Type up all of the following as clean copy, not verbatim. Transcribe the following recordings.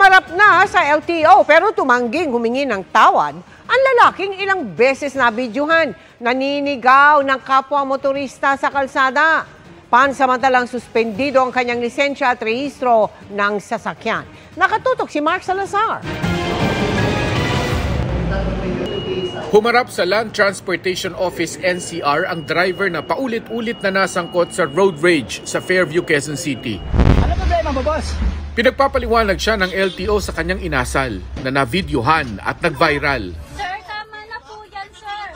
Humarap na sa LTO pero tumangging humingi ng tawad ang lalaking ilang beses na bidyuhan. Naninigaw ng kapwa motorista sa kalsada. Pansamantalang suspendido ang kanyang lisensya at rehistro ng sasakyan. Nakatutok si Mark Salazar. Humarap sa Land Transportation Office NCR ang driver na paulit-ulit na nasangkot sa road rage sa Fairview, Quezon City. Ano problema mo, boss? Pinagpapaliwanag siya ng LTO sa kanyang inasal na navideohan at nag-viral. Sir, tama na po yan, sir.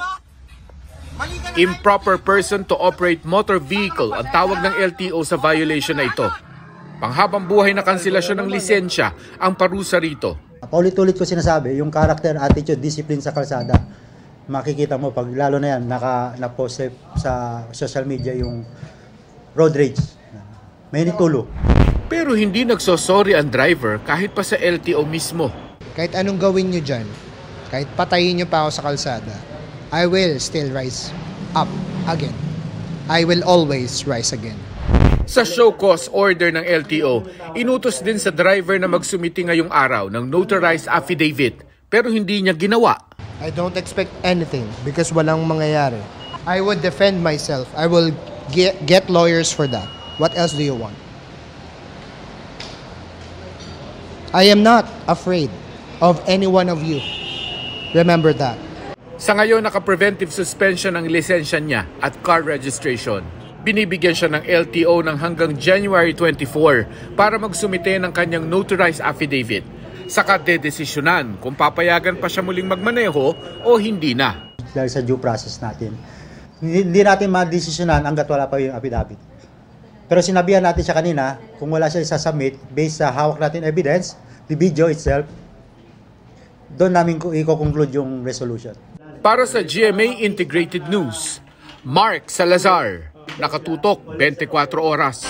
Improper person to operate motor vehicle ang tawag ng LTO sa violation na ito. Panghabang buhay na kanselasyon ng lisensya ang parusa rito. Paulit-ulit ko sinasabi, yung character, attitude, discipline sa kalsada. Makikita mo pag lalo na yan, na-post sa social media yung road rage. May nitulo. Pero hindi nagsosorry ang driver kahit pa sa LTO mismo. Kahit anong gawin nyo dyan, kahit patayin nyo pa ako sa kalsada, I will still rise up again. I will always rise again. Sa show cause order ng LTO, inutos din sa driver na magsumiti ngayong araw ng notarized affidavit pero hindi niya ginawa. I don't expect anything because walang mangyayari. I would defend myself. I will get lawyers for that. What else do you want? I am not afraid of any one of you. Remember that. Sa ngayon, naka-preventive suspension ang lisensya niya at car registration. Binibigyan siya ng LTO ng hanggang January 24 para magsumite ng kanyang notarized affidavit. Saka dedesisyonan kung papayagan pa siya muling magmaneho o hindi na. Dahil sa due process natin, hindi natin madesisyonan hanggat wala pa yung affidavit. Pero sinabihan natin siya kanina, kung wala siya isasubmit based sa hawak natin evidence, the video itself, doon namin i-conclude yung resolution. Para sa GMA Integrated News, Mark Salazar, nakatutok 24 oras.